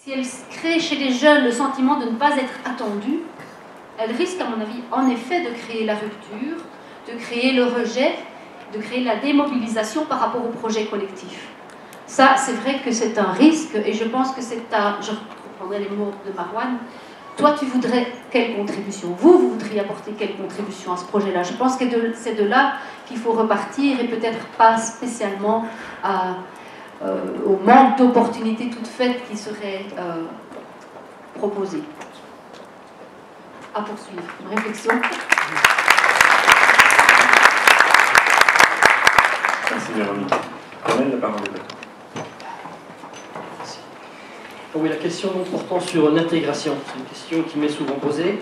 si elle crée chez les jeunes le sentiment de ne pas être attendue, elle risque, à mon avis, en effet, de créer la rupture, de créer le rejet, de créer la démobilisation par rapport au projet collectif. Ça, c'est vrai que c'est un risque, et je pense que c'est à... Je reprendrai les mots de Marwan. Toi, tu voudrais quelle contribution? Vous voudriez apporter quelle contribution à ce projet-là? Je pense que c'est de là qu'il faut repartir, et peut-être pas spécialement au manque d'opportunités toutes faites qui seraient proposées. À poursuivre. Une réflexion. Merci Véronique. Prenez la parole. Merci. Oui, la question portant sur l'intégration, c'est une question qui m'est souvent posée.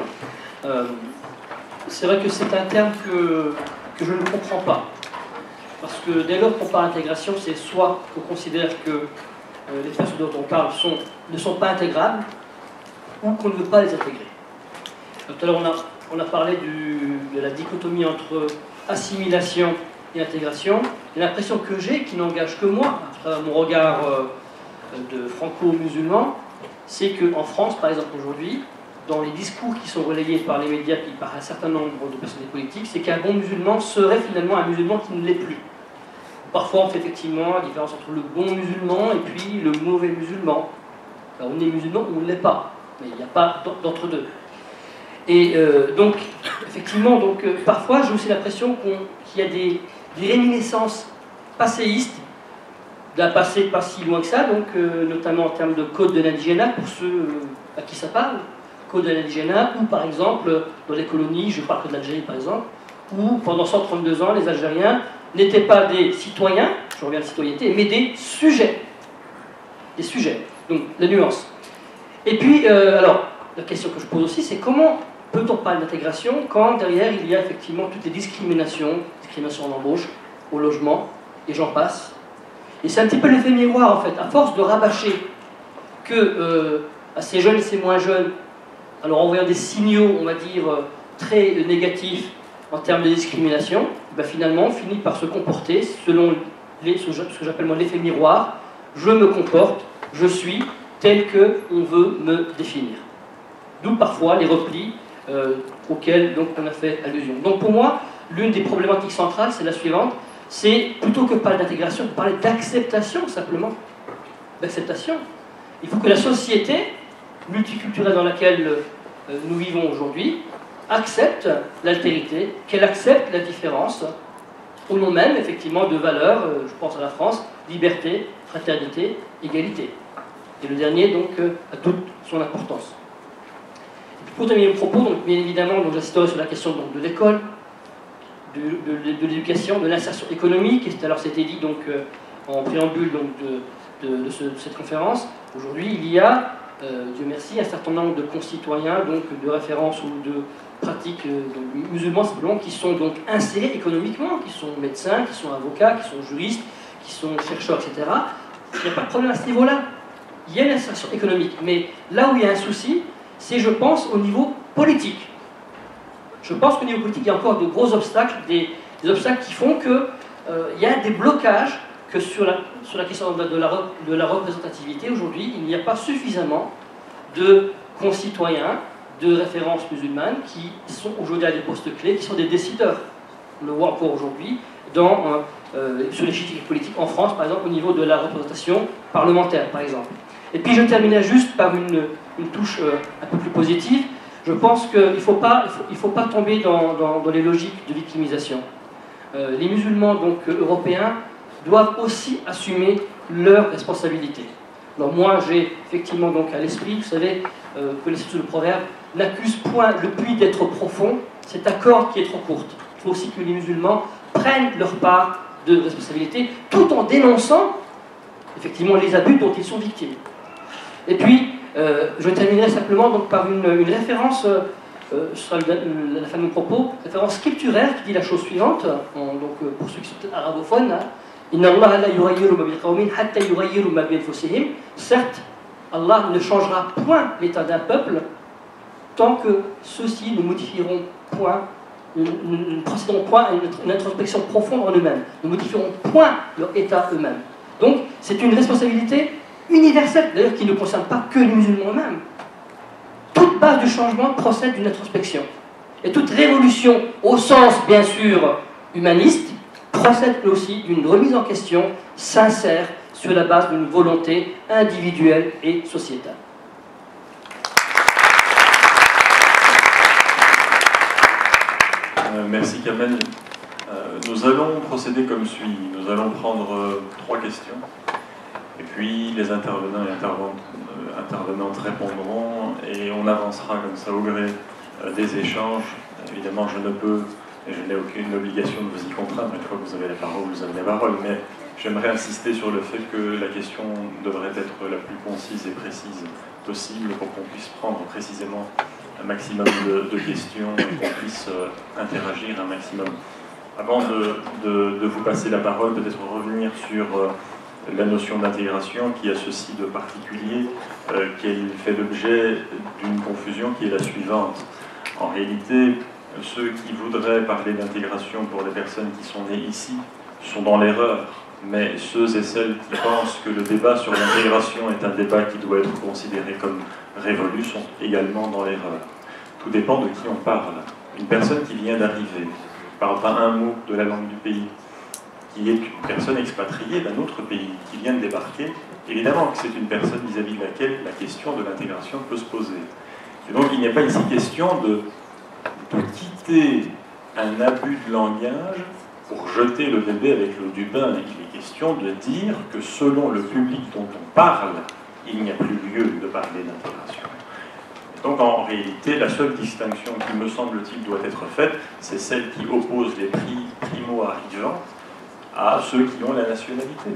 C'est vrai que c'est un terme que je ne comprends pas. Parce que dès lors qu'on parle d'intégration, c'est soit qu'on considère que les personnes dont on parle ne sont pas intégrables, ou qu'on ne veut pas les intégrer. Tout à l'heure, on a parlé de la dichotomie entre assimilation et intégration. Et l'impression que j'ai, qui n'engage que moi, à travers mon regard de franco-musulman, c'est qu'en France, par exemple, aujourd'hui, dans les discours qui sont relayés par les médias et par un certain nombre de personnalités politiques, c'est qu'un bon musulman serait finalement un musulman qui ne l'est plus. Parfois, on fait effectivement la différence entre le bon musulman et puis le mauvais musulman. Alors, on est musulman ou on ne l'est pas, mais il n'y a pas d'entre-deux. Et donc, effectivement, parfois, j'ai aussi l'impression qu'il y a des réminiscences passéistes d'un passé pas si loin que ça, donc notamment en termes de code de l'indigénat, pour ceux à qui ça parle, code de l'indigénat, ou par exemple, dans les colonies, je parle que de l'Algérie par exemple, où pendant 132 ans, les Algériens n'étaient pas des citoyens, je reviens à la citoyenneté, mais des sujets. Des sujets, donc la nuance. Et puis, alors, la question que je pose aussi, c'est comment peut-on parler d'intégration quand derrière il y a effectivement toutes les discriminations en embauche, au logement, et j'en passe. Et c'est un petit peu l'effet miroir en fait, à force de rabâcher que à ces jeunes et ces moins jeunes, alors en envoyant des signaux, on va dire, très négatifs en termes de discrimination, ben finalement on finit par se comporter selon ce que j'appelle moi l'effet miroir. Je me comporte, je suis tel qu'on veut me définir. D'où parfois les replis auxquels donc, on a fait allusion. Donc pour moi, l'une des problématiques centrales, c'est la suivante, c'est plutôt que parler d'intégration, parler d'acceptation simplement. D'acceptation. Il faut que la société multiculturelle dans laquelle nous vivons aujourd'hui accepte l'altérité, qu'elle accepte la différence, au nom même effectivement de valeurs, je pense à la France, liberté, fraternité, égalité. Et le dernier donc a toute son importance. Pour terminer mon propos, donc, bien évidemment, j'insisterai sur la question donc, de l'école, de l'éducation, de l'insertion économique, et alors c'était dit donc, en préambule donc, de cette conférence. Aujourd'hui, il y a, Dieu merci, un certain nombre de concitoyens, donc, de références ou de pratiques musulmans simplement, qui sont donc insérés économiquement, qui sont médecins, qui sont avocats, qui sont juristes, qui sont chercheurs, etc. Il n'y a pas de problème à ce niveau-là. Il y a l'insertion économique, mais là où il y a un souci, c'est, je pense, au niveau politique. Je pense qu'au niveau politique, il y a encore de gros obstacles, des obstacles qui font qu'il y a des blocages, que sur la question de la représentativité, aujourd'hui, il n'y a pas suffisamment de concitoyens de référence musulmane qui sont aujourd'hui à des postes clés, qui sont des décideurs. On le voit encore aujourd'hui sur l'échiquier politique en France, par exemple, au niveau de la représentation parlementaire, par exemple. Et puis je terminerai juste par une touche un peu plus positive. Je pense qu'il ne faut pas tomber dans les logiques de victimisation. Les musulmans donc, européens doivent aussi assumer leurs responsabilités. Alors moi j'ai effectivement donc à l'esprit, vous savez, vous connaissez tout le proverbe, n'accuse point le puits d'être profond, c'est ta corde qui est trop courte. Il faut aussi que les musulmans prennent leur part de responsabilité, tout en dénonçant effectivement les abus dont ils sont victimes. Et puis, je terminerai simplement donc, par une référence, ce sera la fin de mon propos, référence scripturaire qui dit la chose suivante, donc, pour ceux qui sont arabophones, certes, Allah ne changera point l'état d'un peuple tant que ceux-ci ne modifieront point, ne procéderont point à une introspection profonde en eux-mêmes, ne modifieront point leur état eux-mêmes. Donc, c'est une responsabilité universelle, d'ailleurs qui ne concerne pas que les musulmans eux-mêmes. Toute base du changement procède d'une introspection. Et toute révolution, au sens bien sûr humaniste, procède aussi d'une remise en question sincère sur la base d'une volonté individuelle et sociétale. Merci Kamel. Nous allons procéder comme suit. Nous allons prendre 3 questions. Et puis les intervenants et intervenantes répondront et on avancera comme ça au gré des échanges. Évidemment, je ne peux et je n'ai aucune obligation de vous y contraindre. Une fois que vous avez la parole, vous avez la parole. Mais j'aimerais insister sur le fait que la question devrait être la plus concise et précise possible pour qu'on puisse prendre précisément un maximum de questions et qu'on puisse interagir un maximum. Avant de vous passer la parole, peut-être revenir sur la notion d'intégration qui a ceci de particulier, qu'elle fait l'objet d'une confusion qui est la suivante. En réalité, ceux qui voudraient parler d'intégration pour les personnes qui sont nées ici sont dans l'erreur, mais ceux et celles qui pensent que le débat sur l'intégration est un débat qui doit être considéré comme révolu sont également dans l'erreur. Tout dépend de qui on parle. Une personne qui vient d'arriver, ne parle pas un mot de la langue du pays, qui est une personne expatriée d'un autre pays, qui vient de débarquer, évidemment que c'est une personne vis-à-vis de laquelle la question de l'intégration peut se poser. Et donc il n'y a pas ici question de quitter un abus de langage pour jeter le bébé avec l'eau du bain. Il est question de dire que selon le public dont on parle, il n'y a plus lieu de parler d'intégration. Donc en réalité, la seule distinction qui me semble-t-il doit être faite, c'est celle qui oppose les primo-arrivants à ceux qui ont la nationalité.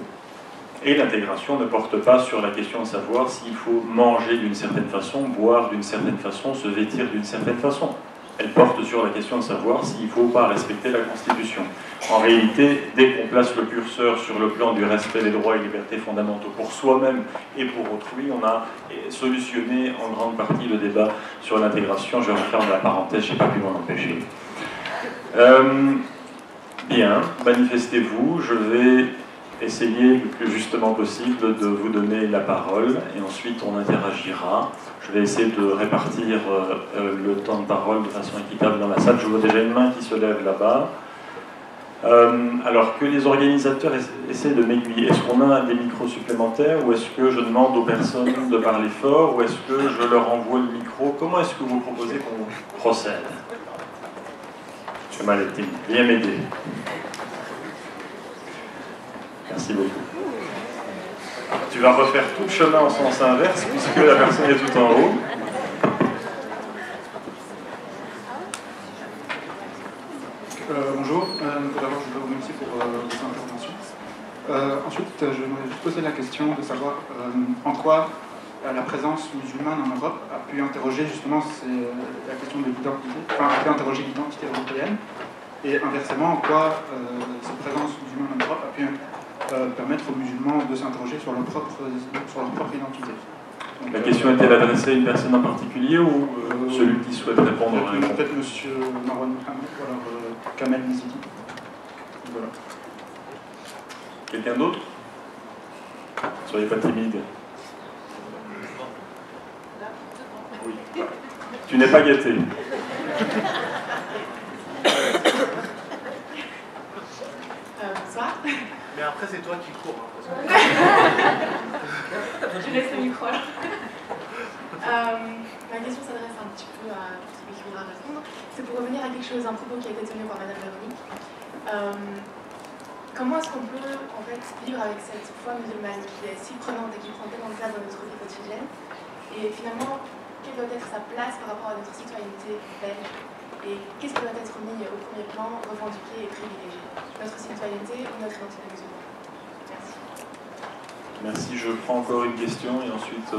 Et l'intégration ne porte pas sur la question de savoir s'il faut manger d'une certaine façon, boire d'une certaine façon, se vêtir d'une certaine façon. Elle porte sur la question de savoir s'il ne faut pas respecter la Constitution. En réalité, dès qu'on place le curseur sur le plan du respect des droits et libertés fondamentaux pour soi-même et pour autrui, on a solutionné en grande partie le débat sur l'intégration. Je referme la parenthèse, je n'ai pas pu m'en empêcher. Bien, manifestez-vous, je vais essayer le plus justement possible de vous donner la parole et ensuite on interagira. Je vais essayer de répartir le temps de parole de façon équitable dans la salle. Je vois déjà une main qui se lève là-bas. Alors que les organisateurs essaient de m'aiguiller. Est-ce qu'on a des micros supplémentaires ou est-ce que je demande aux personnes de parler fort ou est-ce que je leur envoie le micro? Comment est-ce que vous proposez qu'on procède? Monsieur Maletti, viens m'aider. Merci beaucoup. Tu vas refaire tout le chemin en sens inverse puisque la personne est tout en haut. Bonjour, tout d'abord je vous remercie pour vos interventions. Ensuite, je voudrais juste poser la question de savoir en quoi la présence musulmane en Europe a pu interroger justement la question de l'identité, enfin a pu interroger l'identité européenne, et inversement en quoi cette présence musulmane en Europe a pu permettre aux musulmans de s'interroger sur leur propre identité. Donc, la question est-elle adressée à une personne en particulier ou celui qui souhaite répondre? Peut-être M. Marwan Mohamed ou alors Kamel Mizidi. Voilà. Quelqu'un d'autre? Soyez pas timide. Oui. Tu n'es pas gâté. Bonsoir. Mais après, c'est toi qui cours. Je laisse le micro. Ma question s'adresse un petit peu à celui qui voudra répondre. C'est pour revenir à quelque chose, un propos qui a été tenu par Madame Véronique. Comment est-ce qu'on peut en fait vivre avec cette foi musulmane qui est si prenante et qui prend tellement de place dans notre vie quotidienne? Et finalement, quelle doit être sa place par rapport à notre citoyenneté belge? Et qu'est-ce qui doit être mis au premier plan, revendiqué et privilégié? Notre citoyenneté ou notre identité musulmane? Merci. Merci. Je prends encore une question et ensuite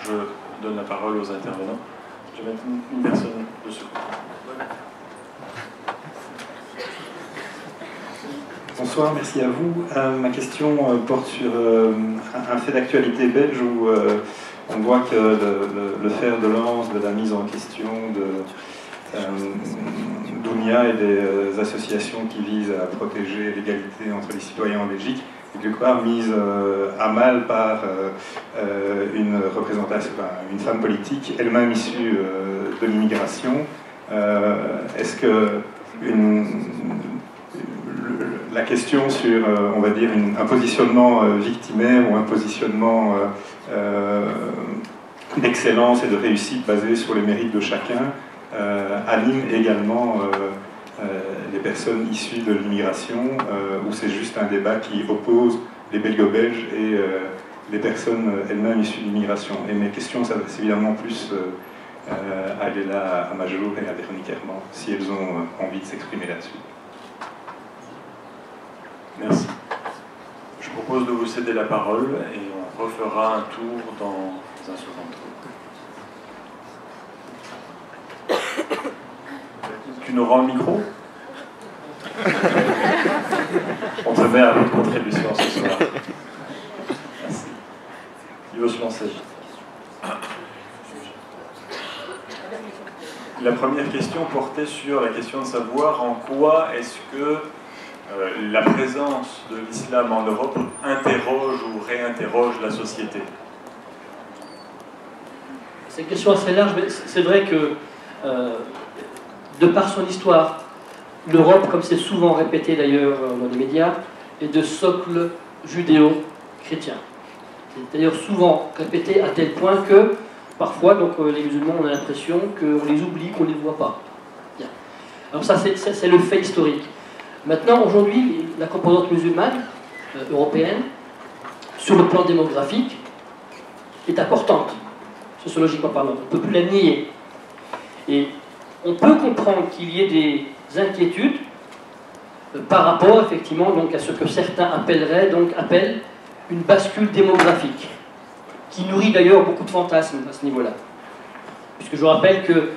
je donne la parole aux intervenants. Je vais mettre une personne de ce côté. Bonsoir, merci à vous. Ma question porte sur un fait d'actualité belge où on voit que le fer de lance de la mise en question d'Ounia et des associations qui visent à protéger l'égalité entre les citoyens en Belgique est quelque part mise à mal par une représentation, une femme politique, elle-même issue de l'immigration. Est-ce que la question sur, on va dire, un positionnement victimaire ou un positionnement d'excellence et de réussite basé sur les mérites de chacun anime également les personnes issues de l'immigration, ou c'est juste un débat qui oppose les belgo-belges et les personnes elles-mêmes issues de l'immigration? Et mes questions s'adressent évidemment plus à Léla Amajour et à Véronique Herman, si elles ont envie de s'exprimer là-dessus. Merci. Je propose de vous céder la parole et on refera un tour dans un second tour. Tu nous rends le micro? On te met à votre contribution ce soir. Merci. Il veut se lancer. La première question portait sur la question de savoir en quoi est-ce que la présence de l'islam en Europe interroge ou réinterroge la société. C'est une question assez large, mais c'est vrai que de par son histoire, l'Europe, comme c'est souvent répété d'ailleurs dans les médias, est de socle judéo-chrétien. C'est d'ailleurs souvent répété à tel point que parfois, donc, les musulmans ont l'impression qu'on les oublie, qu'on ne les voit pas. Bien. Alors ça, c'est le fait historique. Maintenant, aujourd'hui, la composante musulmane européenne, sur le plan démographique, est importante, sociologiquement parlant. On ne peut plus la nier. Et on peut comprendre qu'il y ait des inquiétudes par rapport, effectivement, donc, à ce que certains appellent une bascule démographique, qui nourrit d'ailleurs beaucoup de fantasmes à ce niveau-là. Puisque je rappelle que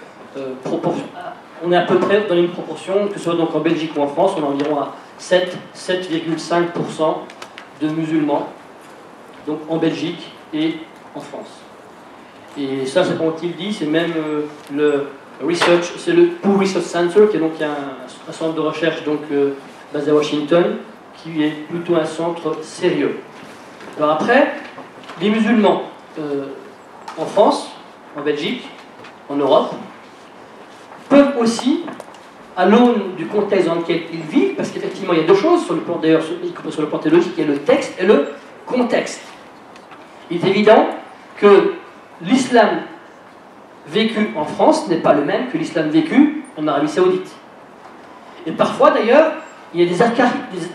on est à peu près dans une proportion, que ce soit donc en Belgique ou en France, on est environ à 7,5% de musulmans, donc en Belgique et en France. Et ça, c'est quand il dit, c'est même le research, c'est le Pew Research Center, qui est donc un centre de recherche donc, basé à Washington, qui est plutôt un centre sérieux. Alors après, les musulmans en France, en Belgique, en Europe, peuvent aussi, à l'aune du contexte dans lequel ils vivent, parce qu'effectivement il y a deux choses, sur le plan d'ailleurs, sur le plan théologique, il y a le texte et le contexte. Il est évident que l'islam vécu en France n'est pas le même que l'islam vécu en Arabie Saoudite. Et parfois d'ailleurs, il y a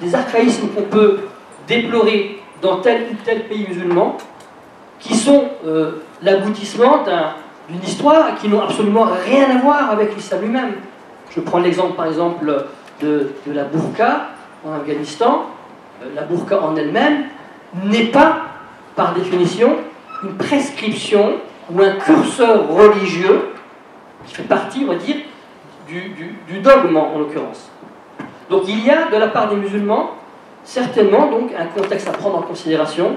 des archaïsmes qu'on peut déplorer dans tel ou tel pays musulman qui sont l'aboutissement d'une histoire et qui n'ont absolument rien à voir avec l'islam lui-même. Je prends l'exemple par exemple de la burqa en Afghanistan. La burqa en elle-même n'est pas, par définition, une prescription ou un curseur religieux qui fait partie, on va dire, du dogme en l'occurrence. Donc il y a de la part des musulmans certainement donc un contexte à prendre en considération,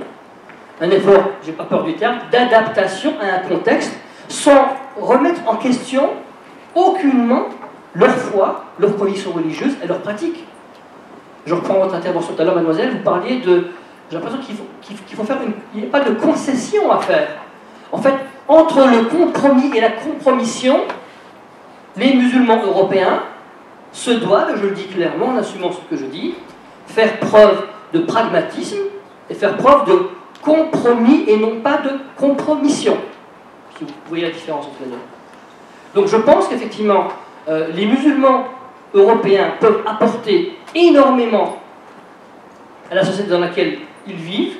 un effort, j'ai pas peur du terme, d'adaptation à un contexte sans remettre en question aucunement leur foi, leurs convictions religieuses et leurs pratiques. Je reprends votre intervention tout à l'heure, mademoiselle, vous parliez de... J'ai l'impression qu'il faut faire il n'y a pas de concession à faire. En fait, entre le compromis et la compromission, les musulmans européens se doivent, je le dis clairement en assumant ce que je dis, faire preuve de pragmatisme et faire preuve de compromis et non pas de compromission. Si vous voyez la différence entre les deux. Donc je pense qu'effectivement, les musulmans européens peuvent apporter énormément à la société dans laquelle ils vivent.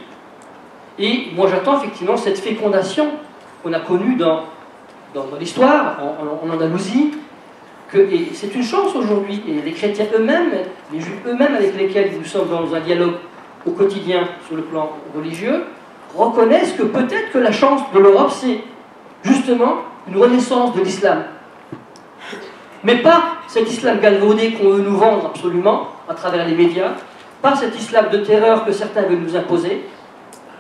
Et moi j'attends effectivement cette fécondation qu'on a connue dans l'histoire, en Andalousie. Et c'est une chance aujourd'hui. Et les chrétiens eux-mêmes, les juifs eux-mêmes avec lesquels nous sommes dans un dialogue au quotidien sur le plan religieux, reconnaissent que peut-être que la chance de l'Europe, c'est justement une renaissance de l'islam. Mais pas cet islam galvaudé qu'on veut nous vendre absolument à travers les médias, pas cet islam de terreur que certains veulent nous imposer,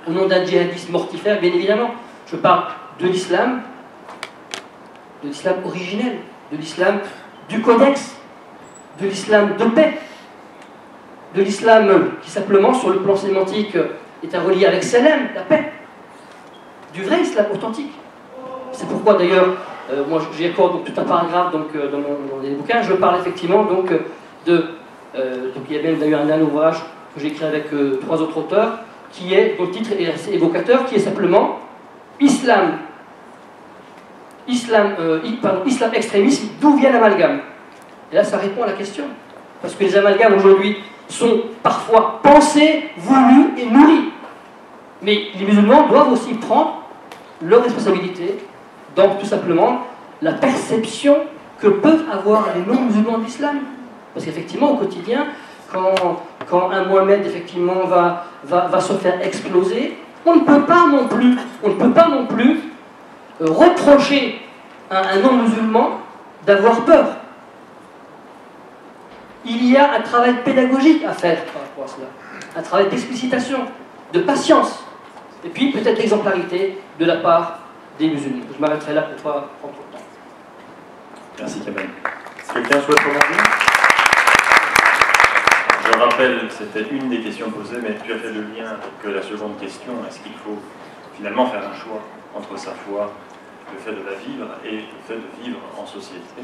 au nom d'un djihadisme mortifère, bien évidemment. Je parle de l'islam originel, de l'islam du codex, de l'islam de paix. de l'islam qui simplement, sur le plan sémantique, est un relié avec Salem, la paix, du vrai islam authentique. C'est pourquoi d'ailleurs, moi j'y accorde tout un paragraphe dans les bouquins, je parle effectivement donc donc il y a bien d'ailleurs un ouvrage que j'ai écrit avec 3 autres auteurs, dont le titre est assez évocateur, qui est simplement Islam extrémisme, d'où vient l'amalgame? Et là, ça répond à la question. Parce que les amalgames aujourd'hui sont parfois pensés, voulus et nourris. Mais les musulmans doivent aussi prendre leur responsabilité dans tout simplement la perception que peuvent avoir les non-musulmans de l'islam. Parce qu'effectivement, au quotidien, quand un Mohamed effectivement va se faire exploser, on ne peut pas non plus reprocher à un non-musulman d'avoir peur. Il y a un travail pédagogique à faire par rapport à cela, un travail d'explicitation, de patience, et puis peut-être d'exemplarité de la part des musulmans. Je m'arrêterai là pour ne pas prendre trop de temps. Merci Kamel. Quelqu'un souhaite rebondir? Je rappelle, c'était une des questions posées, mais tu as fait le lien avec la seconde question. Est-ce qu'il faut finalement faire un choix entre sa foi, le fait de la vivre, et le fait de vivre en société?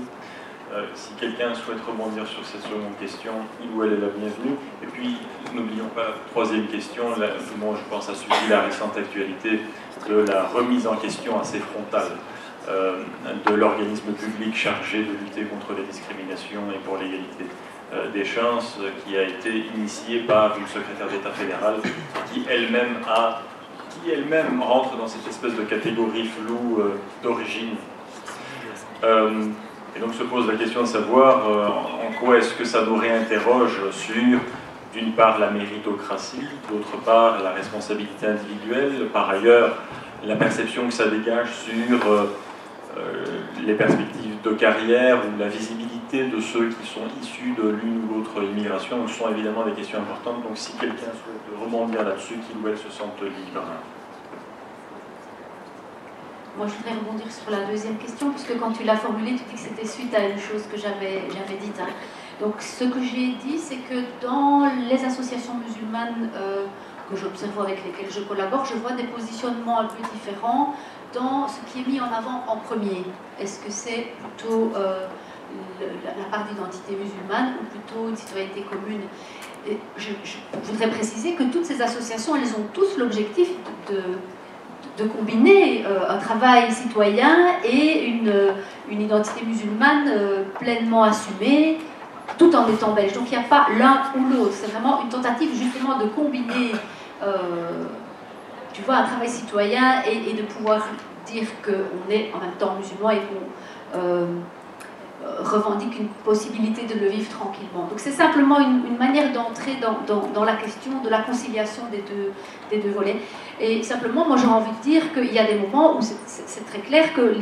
Si quelqu'un souhaite rebondir sur cette seconde question, il ou elle est la bienvenue. Et puis, n'oublions pas la troisième question. Là, tout le monde, je pense, a suivi la récente actualité de la remise en question assez frontale de l'organisme public chargé de lutter contre les discriminations et pour l'égalité des chances, qui a été initiée par une secrétaire d'État fédérale qui elle-même rentre dans cette espèce de catégorie floue d'origine. Et donc se pose la question de savoir en quoi est-ce que ça nous réinterroge sur, d'une part, la méritocratie, d'autre part, la responsabilité individuelle, par ailleurs, la perception que ça dégage sur les perspectives de carrière ou la visibilité de ceux qui sont issus de l'une ou l'autre immigration. Donc, ce sont évidemment des questions importantes. Donc si quelqu'un souhaite rebondir là-dessus, qu'il ou elle se sente libre. Moi, je voudrais rebondir sur la deuxième question, puisque quand tu l'as formulée, tu dis que c'était suite à une chose que j'avais dite. Hein. Donc, ce que j'ai dit, c'est que dans les associations musulmanes que j'observe, avec lesquelles je collabore, je vois des positionnements un peu différents dans ce qui est mis en avant en premier. Est-ce que c'est plutôt la part d'identité musulmane ou plutôt une citoyenneté commune? Et je voudrais préciser que toutes ces associations, elles ont tous l'objectif de combiner un travail citoyen et une identité musulmane pleinement assumée, tout en étant belge. Donc il n'y a pas l'un ou l'autre, c'est vraiment une tentative justement de combiner tu vois, un travail citoyen et de pouvoir dire qu'on est en même temps musulman et qu'on revendique une possibilité de le vivre tranquillement. Donc c'est simplement une manière d'entrer dans la question de la conciliation des deux volets. Et simplement, moi j'aurais envie de dire qu'il y a des moments où c'est très clair que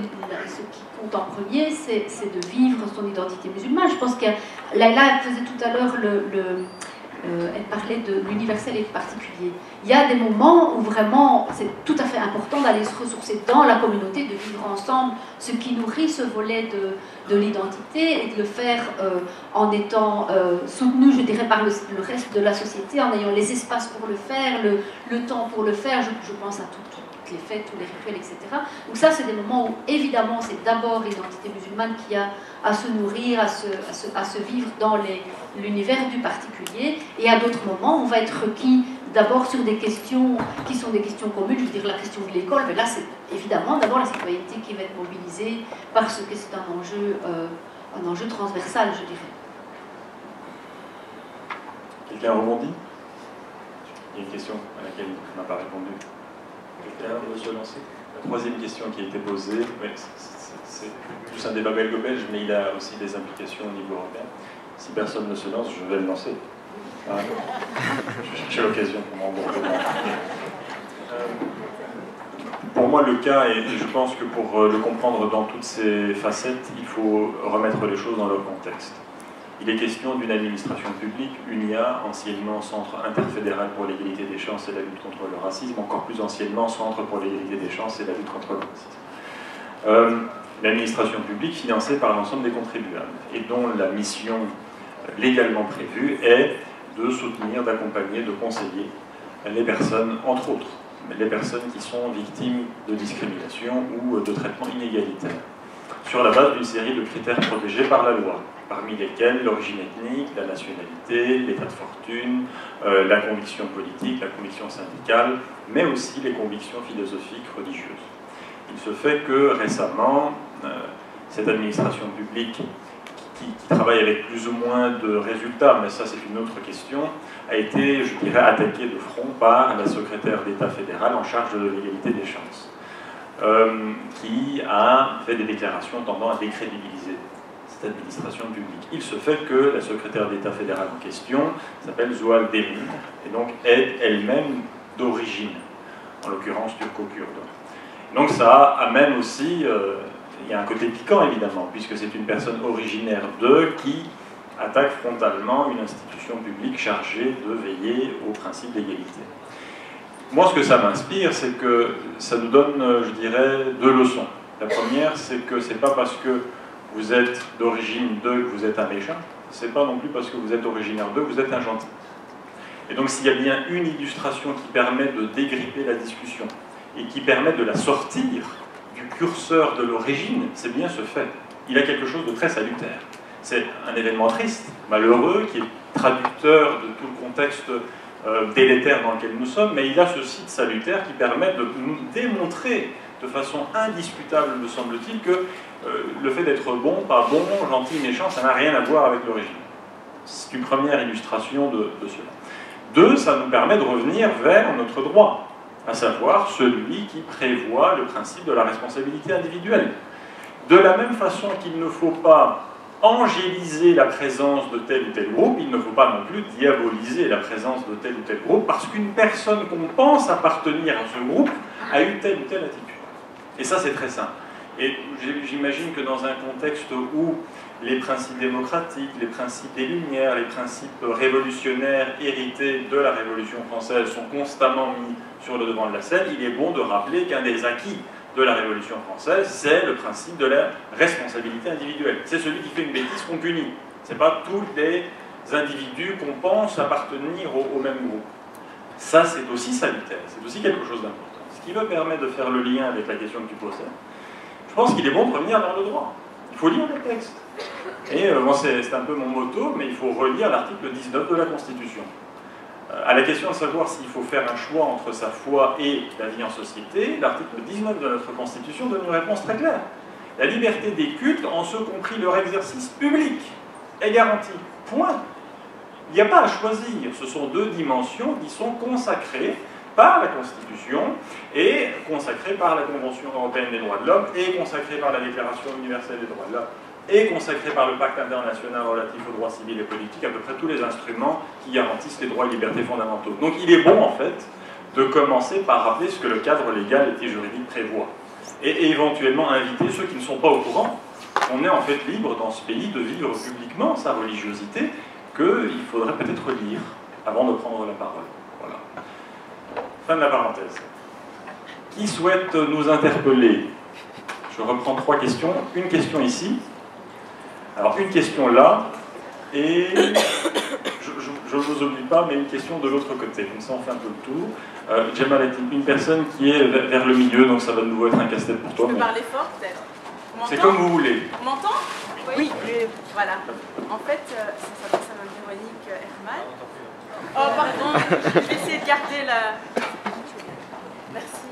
ce qui compte en premier, c'est de vivre son identité musulmane. Je pense que Laila faisait tout à l'heure elle parlait de l'universel et du particulier. Il y a des moments où vraiment c'est tout à fait important d'aller se ressourcer dans la communauté, de vivre ensemble ce qui nourrit ce volet de l'identité et de le faire en étant soutenu, je dirais, par le reste de la société, en ayant les espaces pour le faire, le temps pour le faire. Je pense à toutes les fêtes, tous les rituels, etc. Donc ça, c'est des moments où, évidemment, c'est d'abord l'identité musulmane qui a à se nourrir, à se vivre dans l'univers du particulier. Et à d'autres moments, on va être requis d'abord sur des questions qui sont des questions communes, je veux dire la question de l'école, mais là, c'est évidemment d'abord la citoyenneté qui va être mobilisée parce que c'est un enjeu transversal, je dirais. Quelqu'un rebondit? Il y a une question à laquelle on n'a pas répondu. Quelqu'un veut se lancer? La troisième question qui a été posée, c'est plus un débat belgo-belge, mais il a aussi des implications au niveau européen. Si personne ne se lance, je vais le lancer. Ah, je cherchais l'occasion pour m'emborder. Pour moi, le cas, et je pense que pour le comprendre dans toutes ses facettes, il faut remettre les choses dans leur contexte. Il est question d'une administration publique, UNIA, anciennement Centre interfédéral pour l'égalité des chances et la lutte contre le racisme, encore plus anciennement Centre pour l'égalité des chances et la lutte contre le racisme. L'administration publique financée par l'ensemble des contribuables et dont la mission légalement prévue est de soutenir, d'accompagner, de conseiller les personnes, entre autres, les personnes qui sont victimes de discrimination ou de traitement inégalitaire, sur la base d'une série de critères protégés par la loi, parmi lesquels l'origine ethnique, la nationalité, l'état de fortune, la conviction politique, la conviction syndicale, mais aussi les convictions philosophiques religieuses. Il se fait que récemment, cette administration publique qui travaille avec plus ou moins de résultats, mais ça c'est une autre question, a été, je dirais, attaquée de front par la secrétaire d'État fédérale en charge de l'égalité des chances, qui a fait des déclarations tendant à décrédibiliser cette administration publique. Il se fait que la secrétaire d'État fédérale en question s'appelle Zuhal Demir, et donc est elle-même d'origine, en l'occurrence turco-kurde. Donc ça amène aussi, il y a un côté piquant évidemment, puisque c'est une personne originaire d'eux qui attaque frontalement une institution publique chargée de veiller au principe d'égalité. Moi, ce que ça m'inspire, c'est que ça nous donne, je dirais, deux leçons. La première, c'est que c'est pas parce que vous êtes d'origine d'eux que vous êtes un méchant, c'est pas non plus parce que vous êtes originaire d'eux que vous êtes un gentil. Et donc s'il y a bien une illustration qui permet de dégripper la discussion et qui permet de la sortir du curseur de l'origine, c'est bien ce fait. Il a quelque chose de très salutaire. C'est un événement triste, malheureux, qui est traducteur de tout le contexte délétère dans lequel nous sommes, mais il a ce site salutaire qui permet de nous démontrer de façon indiscutable, me semble-t-il, que le fait d'être bon, pas bon, gentil, méchant, ça n'a rien à voir avec l'origine. C'est une première illustration de cela. Deux, ça nous permet de revenir vers notre droit, à savoir celui qui prévoit le principe de la responsabilité individuelle. De la même façon qu'il ne faut pas angéliser la présence de tel ou tel groupe, il ne faut pas non plus diaboliser la présence de tel ou tel groupe, parce qu'une personne qu'on pense appartenir à ce groupe a eu telle ou telle attitude. Et ça, c'est très simple. Et j'imagine que dans un contexte où les principes démocratiques, les principes des Lumières, les principes révolutionnaires hérités de la Révolution française sont constamment mis sur le devant de la scène, il est bon de rappeler qu'un des acquis de la Révolution française, c'est le principe de la responsabilité individuelle. C'est celui qui fait une bêtise qu'on punit. Ce n'est pas tous les individus qu'on pense appartenir au même groupe. Ça, c'est aussi salutaire, c'est aussi quelque chose d'important. Ce qui me permet de faire le lien avec la question que tu posais, je pense qu'il est bon de revenir dans le droit. Il faut lire les textes. Et bon, c'est un peu mon motto, mais il faut relire l'article 19 de la Constitution. À la question de savoir s'il faut faire un choix entre sa foi et la vie en société, l'article 19 de notre Constitution donne une réponse très claire. La liberté des cultes, en ce compris leur exercice public, est garantie. Point. Il n'y a pas à choisir. Ce sont deux dimensions qui sont consacrées par la Constitution et consacrée par la Convention européenne des droits de l'homme et consacrée par la Déclaration universelle des droits de l'homme et consacrée par le pacte international relatif aux droits civils et politiques, à peu près tous les instruments qui garantissent les droits et libertés fondamentaux. Donc il est bon en fait de commencer par rappeler ce que le cadre légal et juridique prévoit et éventuellement inviter ceux qui ne sont pas au courant. On est en fait libre dans ce pays de vivre publiquement sa religiosité qu'il faudrait peut-être lire avant de prendre la parole. Voilà. Fin de la parenthèse. Qui souhaite nous interpeller? Je reprends 3 questions. Une question ici. Alors, une question là. Et je ne vous oublie pas, mais une question de l'autre côté. Comme ça, on fait un peu le tour. Jamal est une personne qui est vers le milieu, donc ça va de nouveau être un casse-tête pour toi. Je peux parler fort, peut-être? C'est comme vous voulez. On m'entend? Oui. Voilà. En fait, ça s'adresse à Mme Véronique Herman. Oh, pardon. Je vais essayer de garder la... Merci.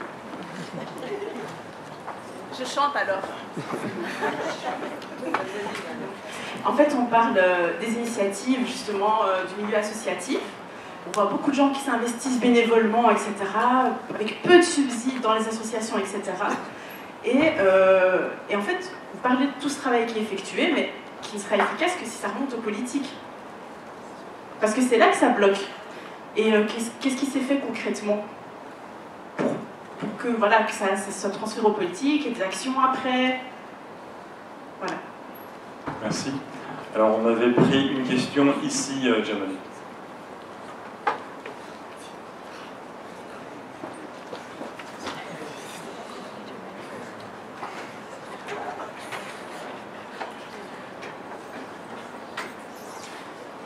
Je chante alors. En fait, on parle des initiatives, justement, du milieu associatif. On voit beaucoup de gens qui s'investissent bénévolement, etc., avec peu de subsides dans les associations, etc. Et en fait, vous parlez de tout ce travail qui est effectué, mais qui ne sera efficace que si ça remonte aux politiques. Parce que c'est là que ça bloque. Et qu'est-ce qui s'est fait concrètement pour que, voilà, que ça soit transféré aux politiques et des actions après? Voilà. Merci. Alors, on avait pris une question ici, Jamal.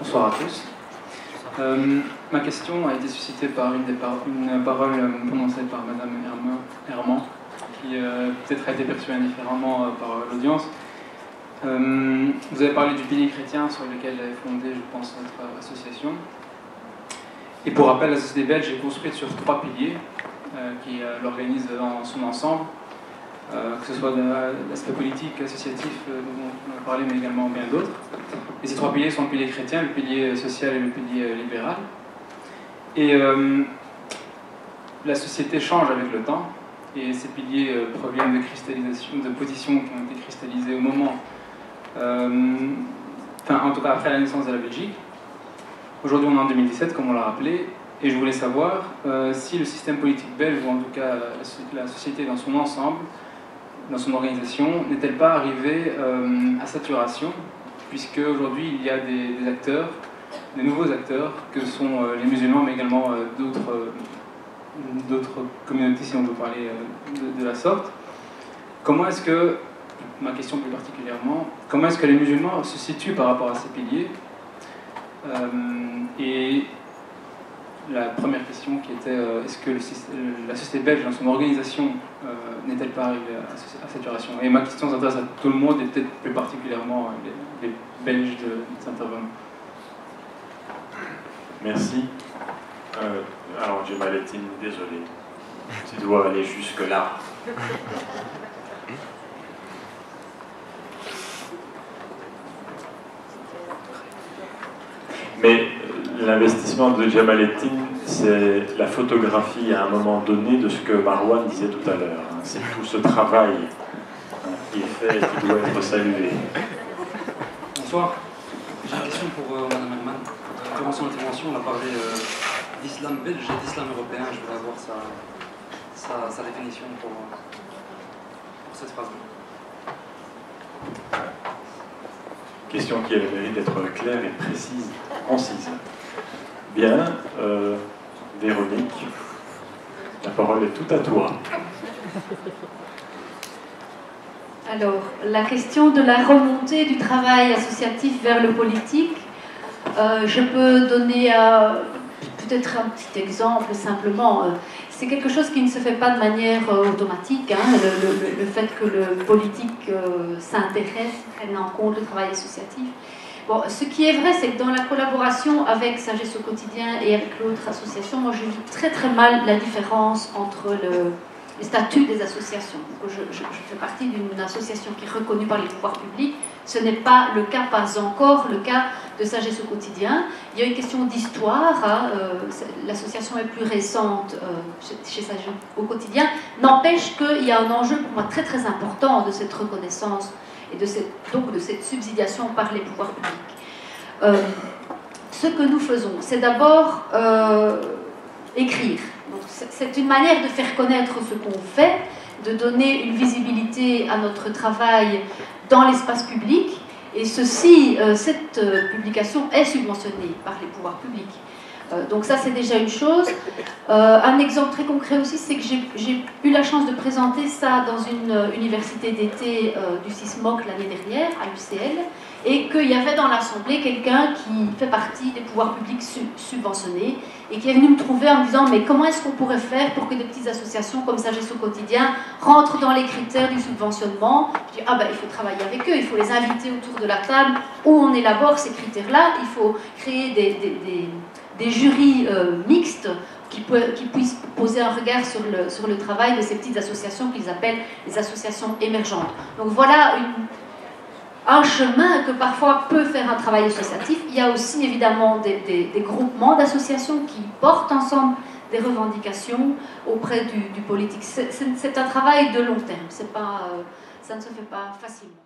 Bonsoir à tous. Ma question a été suscitée par une parole prononcée par Madame Herman, qui peut-être a été perçue indifféremment par l'audience. Vous avez parlé du pilier chrétien sur lequel est fondée, je pense, notre association. Et pour rappel, la société belge est construite sur 3 piliers qui l'organisent dans son ensemble, que ce soit l'aspect politique, associatif dont on a parlé, mais également bien d'autres. Et ces 3 piliers sont le pilier chrétien, le pilier social et le pilier libéral. Et la société change avec le temps, et ces piliers proviennent de cristallisation, de positions qui ont été cristallisées au moment, en tout cas après la naissance de la Belgique. Aujourd'hui, on est en 2017, comme on l'a rappelé, et je voulais savoir si le système politique belge, ou en tout cas la société dans son ensemble, dans son organisation, n'est-elle pas arrivée à saturation, puisque aujourd'hui il y a des acteurs, des nouveaux acteurs, que sont les musulmans, mais également d'autres communautés, si on peut parler de la sorte. Comment est-ce que, ma question plus particulièrement, comment est-ce que les musulmans se situent par rapport à ces piliers? Et la première question qui était, est-ce que la société belge, dans son organisation, n'est-elle pas arrivée à saturation? Et ma question s'adresse à tout le monde, et peut-être plus particulièrement les Belges des intervenants. Merci. Alors, Jemalettin, désolé. Tu dois aller jusque-là. Mais l'investissement de Jemalettin, c'est la photographie à un moment donné de ce que Marouane disait tout à l'heure. C'est tout ce travail qui est fait et qui doit être salué. Bonsoir. J'ai une question pour Mme Herman. Durant son intervention, on a parlé d'islam belge et d'islam européen. Je voudrais avoir sa définition pour cette phrase. Question qui a le mérite d'être claire et précise, concise. Bien, Véronique, la parole est tout à toi. Alors, la question de la remontée du travail associatif vers le politique, je peux donner peut-être un petit exemple simplement. C'est quelque chose qui ne se fait pas de manière automatique, hein, le fait que le politique s'intéresse, prenne en compte le travail associatif. Bon, ce qui est vrai, c'est que dans la collaboration avec Sagesse au quotidien et avec l'autre association, moi je vis très très mal la différence entre le statut des associations. Je fais partie d'une association qui est reconnue par les pouvoirs publics. Ce n'est pas le cas, pas encore le cas de Sagesse au quotidien. Il y a une question d'histoire. Hein, l'association est plus récente chez Sagesse au quotidien. N'empêche qu'il y a un enjeu pour moi très très important de cette reconnaissance et donc de cette subsidiation par les pouvoirs publics. Ce que nous faisons, c'est d'abord écrire. C'est une manière de faire connaître ce qu'on fait, de donner une visibilité à notre travail dans l'espace public, et cette publication est subventionnée par les pouvoirs publics. Donc ça, c'est déjà une chose. Un exemple très concret aussi, c'est que j'ai eu la chance de présenter ça dans une université d'été du CISMOC l'année dernière, à l'UCL, et qu'il y avait dans l'Assemblée quelqu'un qui fait partie des pouvoirs publics subventionnés, et qui est venu me trouver en me disant « Mais comment est-ce qu'on pourrait faire pour que des petites associations comme Sagesse au quotidien rentrent dans les critères du subventionnement ?» Je dis « Ah ben, il faut travailler avec eux, il faut les inviter autour de la table où on élabore ces critères-là, il faut créer des jurys mixtes qui puissent poser un regard sur le travail de ces petites associations qu'ils appellent les associations émergentes. » Donc voilà un chemin que parfois peut faire un travail associatif. Il y a aussi évidemment des groupements d'associations qui portent ensemble des revendications auprès du politique. C'est un travail de long terme, ça ne se fait pas facilement.